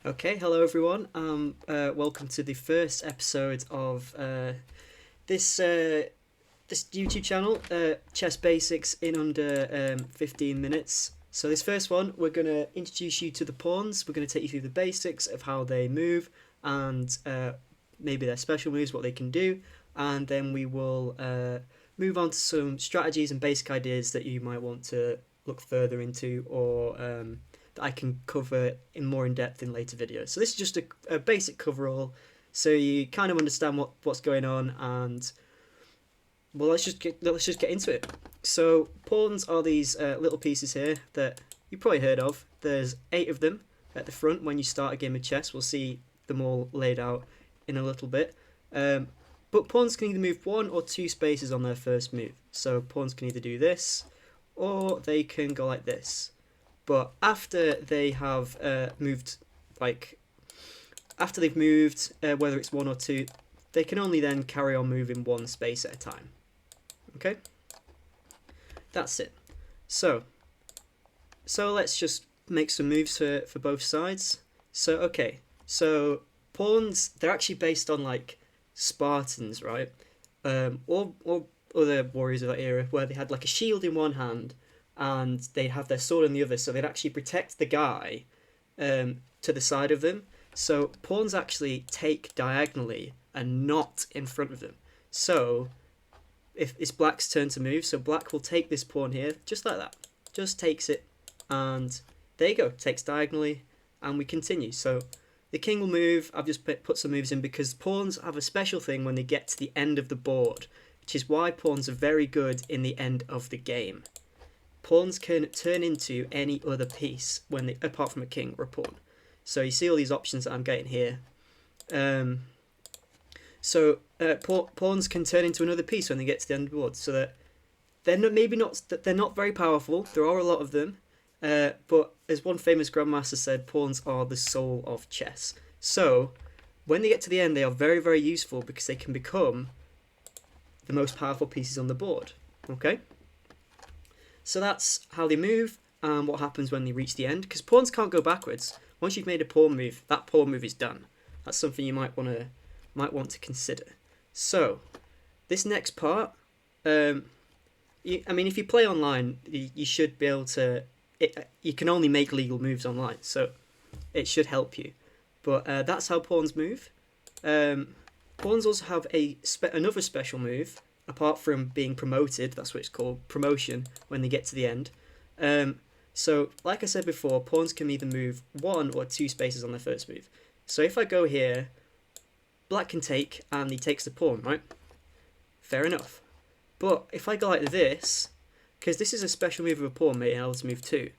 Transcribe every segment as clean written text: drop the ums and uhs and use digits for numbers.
Okay, hello everyone. Welcome to the first episode of this this YouTube channel, Chess Basics in under 15 minutes. So this first one, we're gonna introduce you to the pawns. We're gonna take you through the basics of how they move and maybe their special moves, what they can do, and then we will move on to some strategies and basic ideas that you might want to look further into or that I can cover in more in depth in later videos. So this is just a basic coverall, so you kind of understand what's going on, and well, let's just get into it. So pawns are these little pieces here that you probably heard of. There's 8 of them at the front when you start a game of chess. We'll see them all laid out in a little bit. But pawns can either move 1 or 2 spaces on their first move. So pawns can either do this, or they can go like this. But after they have moved, like after they've moved, whether it's 1 or 2, they can only then carry on moving 1 space at a time. Okay, that's it. So let's just make some moves for both sides. So pawns, they're actually based on like Spartans, right? Or other warriors of that era, where they had like a shield in one hand and they'd have their sword in the other, so they'd actually protect the guy to the side of them. So pawns actually take diagonally and not in front of them. So if it's black's turn to move, so black will take this pawn here, just like that. Just takes it, and there you go, takes diagonally, and we continue. So the king will move. I've just put some moves in because pawns have a special thing when they get to the end of the board, which is why pawns are very good in the end of the game. Pawns can turn into any other piece when they, apart from a king or a pawn. So you see all these options that I'm getting here. Pawns can turn into another piece when they get to the end of the board, so that they're not very powerful. There are a lot of them, but as one famous grandmaster said, pawns are the soul of chess. So when they get to the end, they are very, very useful because they can become the most powerful pieces on the board. Okay, so that's how they move and what happens when they reach the end. Because pawns can't go backwards. Once you've made a pawn move, that pawn move is done. That's something you might want to consider. So this next part, I mean, if you play online, you should be able to. You can only make legal moves online, so it should help you. But that's how pawns move. Pawns also have another special move, apart from being promoted. That's what it's called, promotion, when they get to the end. So, like I said before, pawns can either move 1 or 2 spaces on their first move. So if I go here, black can take, and he takes the pawn, right? Fair enough. But if I go like this, because this is a special move of a pawn made able to move 2,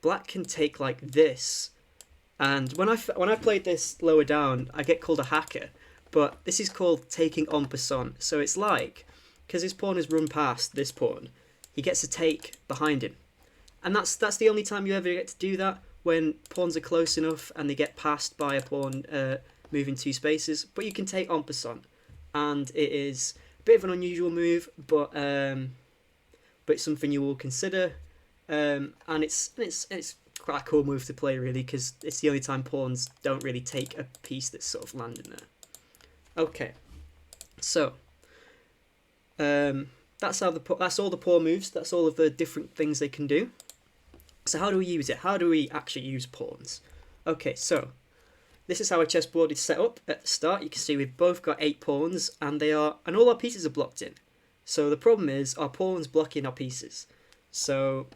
black can take like this. And when I played this lower down, I get called a hacker. But this is called taking en passant. So it's like, because his pawn has run past this pawn, he gets a take behind him. And that's the only time you ever get to do that, when pawns are close enough and they get passed by a pawn moving 2 spaces. But you can take en passant, and it is a bit of an unusual move, but it's something you will consider. And it's quite a cool move to play, really, because it's the only time pawns don't really take a piece that's sort of landing there. Okay, so that's all the pawn moves. That's all of the different things they can do. So how do we use it? How do we actually use pawns? Okay, so this is how a chessboard is set up at the start. You can see we've both got 8 pawns, and all our pieces are blocked in. So the problem is our pawns blocking our pieces. So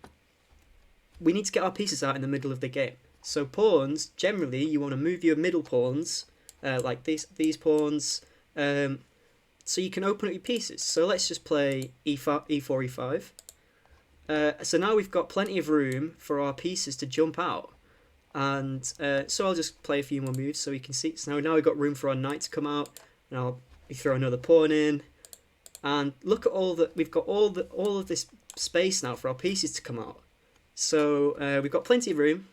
we need to get our pieces out in the middle of the game. So pawns, generally, you want to move your middle pawns, like these pawns, so you can open up your pieces. So let's just play e4, e5. So now we've got plenty of room for our pieces to jump out. And so I'll just play a few more moves so we can see. So now we've got room for our knight to come out. And we throw another pawn in. And look at we've got all of this space now for our pieces to come out. So we've got plenty of room.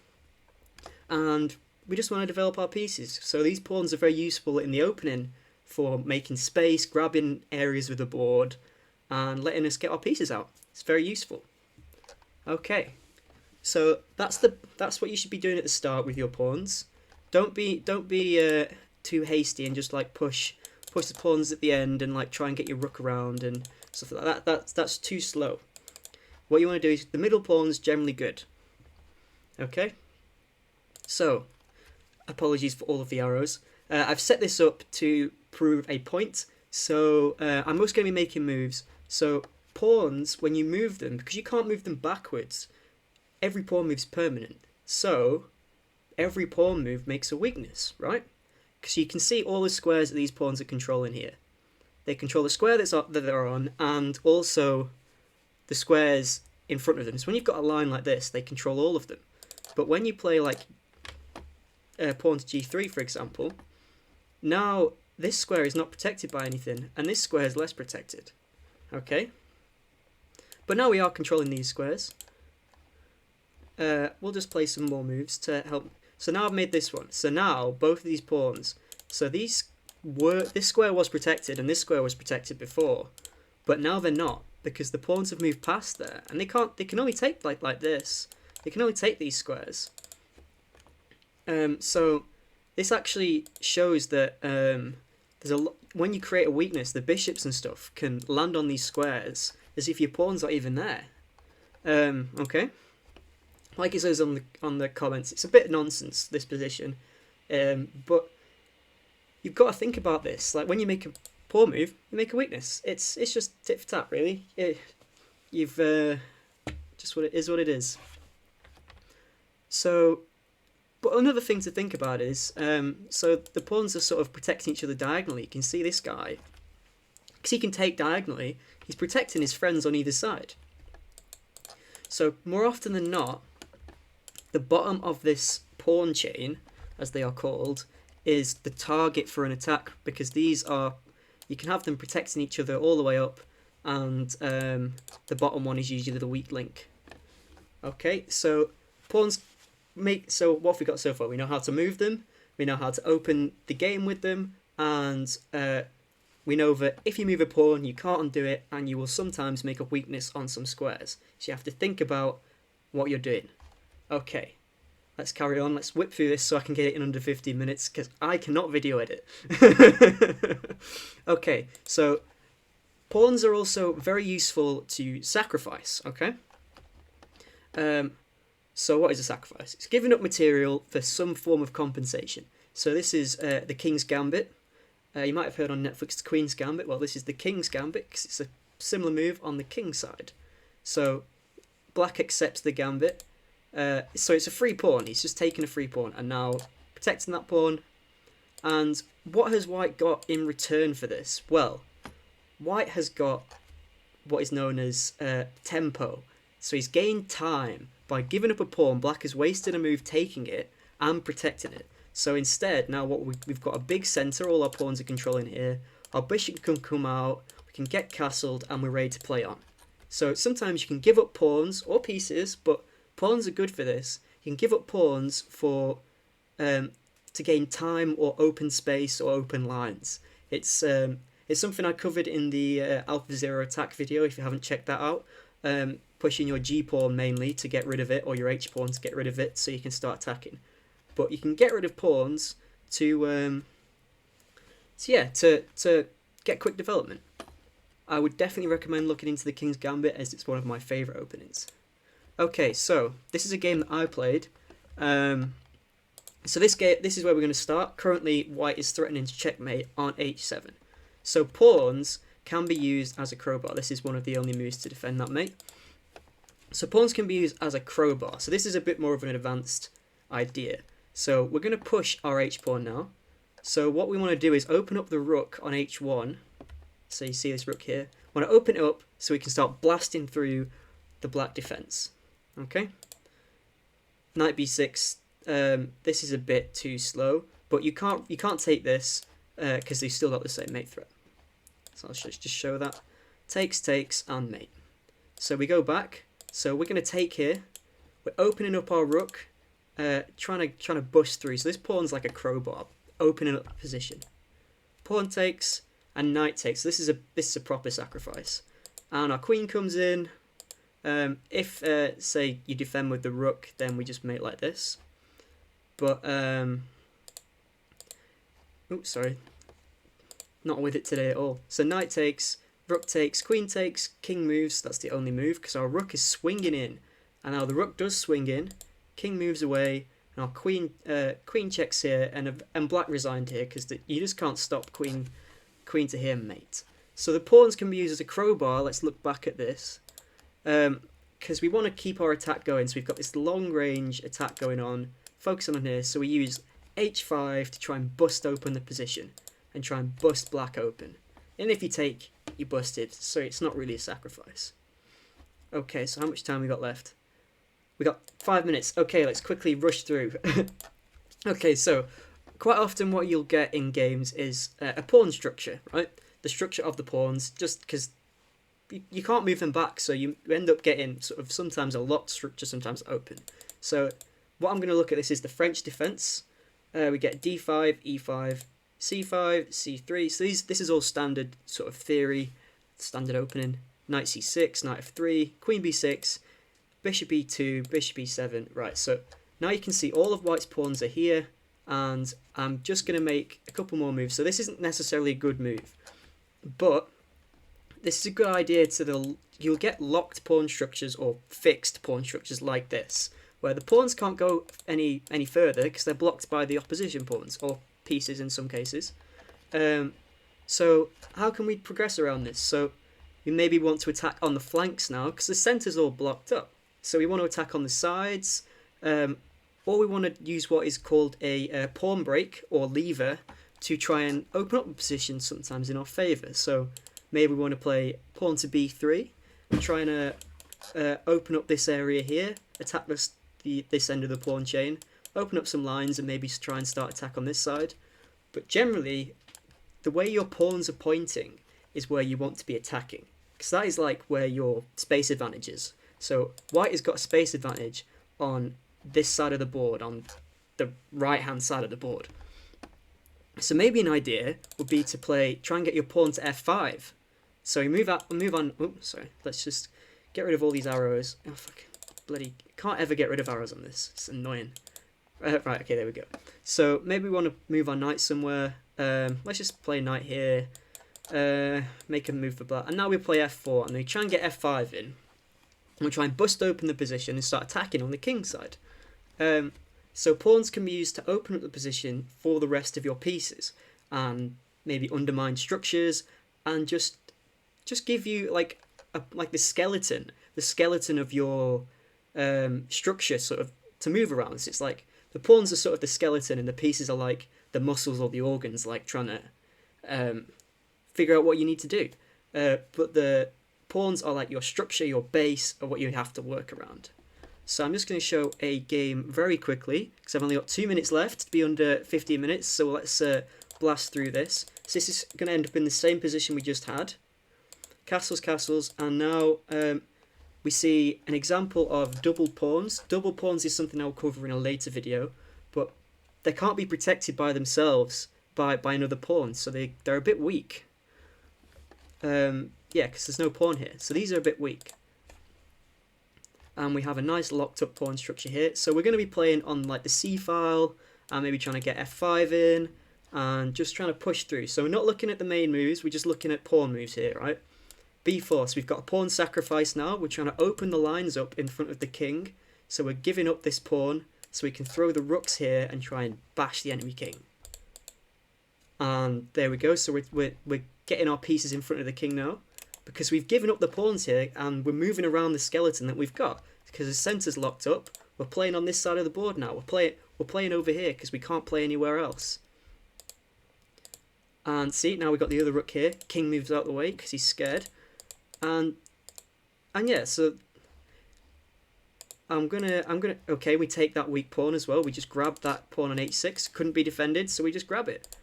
And we just want to develop our pieces. So these pawns are very useful in the opening for making space, grabbing areas with the board, and letting us get our pieces out. It's very useful. Okay, so that's what you should be doing at the start with your pawns. don't be too hasty and just like push the pawns at the end and like try and get your rook around and stuff like that. That's too slow. What you want to do is the middle pawn's generally good. Okay. So, apologies for all of the arrows. I've set this up to prove a point. So I'm just going to be making moves. So pawns, when you move them, because you can't move them backwards, every pawn move's permanent. So every pawn move makes a weakness, right? Because you can see all the squares that these pawns are controlling here. They control the square that they're on, and also the squares in front of them. So when you've got a line like this, they control all of them. But when you play like pawn to g3, for example, now this square is not protected by anything, and this square is less protected. Okay? But now we are controlling these squares. We'll just play some more moves to help. So now I've made this one. So now both of these pawns. So this square was protected and this square was protected before, but now they're not because the pawns have moved past there, and they can't. They can only take like this. They can only take these squares. So this actually shows that there's a lot. When you create a weakness, the bishops and stuff can land on these squares as if your pawns are even there. Okay. Like it says on the comments, it's a bit nonsense, this position, but you've got to think about this. Like when you make a pawn move, you make a weakness. It's just tit for tat, really. You've just what it is. So, but another thing to think about is so the pawns are sort of protecting each other diagonally. You can see this guy, because he can take diagonally. He's protecting his friends on either side. So more often than not, the bottom of this pawn chain, as they are called, is the target for an attack, because these are, you can have them protecting each other all the way up, and the bottom one is usually the weak link. Okay, so pawns so what have we got so far? We know how to move them, we know how to open the game with them, and we know that if you move a pawn, you can't undo it, and you will sometimes make a weakness on some squares. So you have to think about what you're doing. Okay, let's carry on. Let's whip through this so I can get it in under 15 minutes, because I cannot video edit. Okay, so pawns are also very useful to sacrifice, okay? So what is a sacrifice? It's giving up material for some form of compensation. So this is the King's Gambit. You might have heard on Netflix the Queen's Gambit. Well, this is the King's Gambit because it's a similar move on the King's side. So black accepts the Gambit. So it's a free pawn. He's just taken a free pawn and now protecting that pawn. And what has white got in return for this? Well, white has got what is known as tempo. So he's gained time by giving up a pawn. Black has wasted a move taking it and protecting it. So instead, now what we've got a big centre, all our pawns are controlling here. Our bishop can come out, we can get castled, and we're ready to play on. So sometimes you can give up pawns or pieces, but pawns are good for this. You can give up pawns for to gain time or open space or open lines. It's something I covered in the Alpha Zero attack video, if you haven't checked that out. Pushing your G pawn mainly to get rid of it, or your H pawn to get rid of it, so you can start attacking. But you can get rid of pawns to get quick development. I would definitely recommend looking into the King's Gambit, as it's one of my favourite openings. Okay, so this is a game that I played. So this is where we're going to start. Currently, white is threatening to checkmate on h7. So pawns can be used as a crowbar. This is one of the only moves to defend that mate. So pawns can be used as a crowbar. So this is a bit more of an advanced idea. So we're going to push our h-pawn now. So what we want to do is open up the rook on h1. So you see this rook here. We want to open it up so we can start blasting through the black defense. Okay. Knight b6. This is a bit too slow, but you can't take this because they've still got the same mate threat. So I'll just show that. Takes, and mate. So we go back. So we're going to take here. We're opening up our rook. Trying to bust through. So this pawn's like a crowbar, opening up the position. Pawn takes and knight takes. So this is a proper sacrifice. And our queen comes in. If say you defend with the rook, then we just mate like this. But oops, sorry, not with it today at all. So knight takes, rook takes, queen takes, king moves. That's the only move because our rook is swinging in. And now the rook does swing in, king moves away, and our queen checks here, and black resigned here because you just can't stop queen to here, mate. So the pawns can be used as a crowbar. Let's look back at this. Because we want to keep our attack going. So we've got this long range attack going on, focusing on here. So we use h5 to try and bust open the position and try and bust black open. And if you take, you busted. So it's not really a sacrifice. Okay, so how much time we got left? We got 5 minutes. Okay, let's quickly rush through. Okay, so quite often what you'll get in games is a pawn structure, right? The structure of the pawns, just because you can't move them back, so you end up getting sort of sometimes a locked structure, sometimes open. So what I'm going to look at this is the French defense. We get d5, e5, c5, c3. So this is all standard sort of theory, standard opening. Knight c6, knight f3, queen b6, bishop e2, bishop e7. Right, so now you can see all of white's pawns are here, and I'm just going to make a couple more moves. So this isn't necessarily a good move, but this is a good idea you'll get locked pawn structures or fixed pawn structures like this, where the pawns can't go any further because they're blocked by the opposition pawns, or pieces in some cases. So how can we progress around this? So we maybe want to attack on the flanks now, because the centre's all blocked up. So we want to attack on the sides, or we want to use what is called a pawn break or lever to try and open up the position sometimes in our favour. So maybe we want to play pawn to b3, and trying to open up this area here, attack this end of the pawn chain, open up some lines, and maybe try and start attack on this side. But generally, the way your pawns are pointing is where you want to be attacking, because that is like where your space advantage is. So white has got a space advantage on this side of the board, on the right hand side of the board. So maybe an idea would be to try and get your pawn to f5. So we move on. Oh, sorry. Let's just get rid of all these arrows. Oh fuck, bloody! Can't ever get rid of arrows on this. It's annoying. Right. Okay. There we go. So maybe we want to move our knight somewhere. Let's just play knight here. Make a move for black, and now we play f4, and we try and get f5 in. And we try and bust open the position and start attacking on the king side. So pawns can be used to open up the position for the rest of your pieces, and maybe undermine structures, and just give you like the skeleton of your structure sort of to move around. So it's like the pawns are sort of the skeleton, and the pieces are like the muscles or the organs, like trying to figure out what you need to do. But the pawns are like your structure, your base, or what you have to work around. So I'm just going to show a game very quickly, because I've only got 2 minutes left to be under 15 minutes, so let's blast through this. So this is going to end up in the same position we just had. Castles, castles, and now we see an example of double pawns. Double pawns is something I'll cover in a later video, but they can't be protected by themselves by another pawn, so they're a bit weak. Yeah, because there's no pawn here, so these are a bit weak. And we have a nice locked up pawn structure here. So we're going to be playing on like the c file, and maybe trying to get f5 in, and just trying to push through. So we're not looking at the main moves, we're just looking at pawn moves here, right? b4, so we've got a pawn sacrifice now. We're trying to open the lines up in front of the king. So we're giving up this pawn, so we can throw the rooks here and try and bash the enemy king. And there we go, so we're getting our pieces in front of the king now, because we've given up the pawns here, and we're moving around the skeleton that we've got, because the centre's locked up. We're playing on this side of the board now. We're playing over here, because we can't play anywhere else. And see, now we've got the other rook here. King moves out the way, because he's scared. And yeah, so I'm gonna okay, we take that weak pawn as well. We just grabbed that pawn on h6, couldn't be defended, so we just grab it.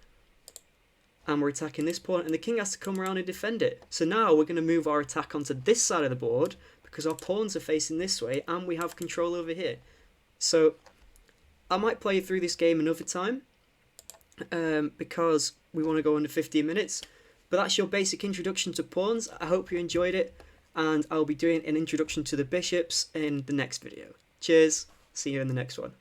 And we're attacking this pawn, and the king has to come around and defend it. So now we're going to move our attack onto this side of the board, because our pawns are facing this way, and we have control over here. So I might play through this game another time, because we want to go under 15 minutes. But that's your basic introduction to pawns. I hope you enjoyed it, and I'll be doing an introduction to the bishops in the next video. Cheers, see you in the next one.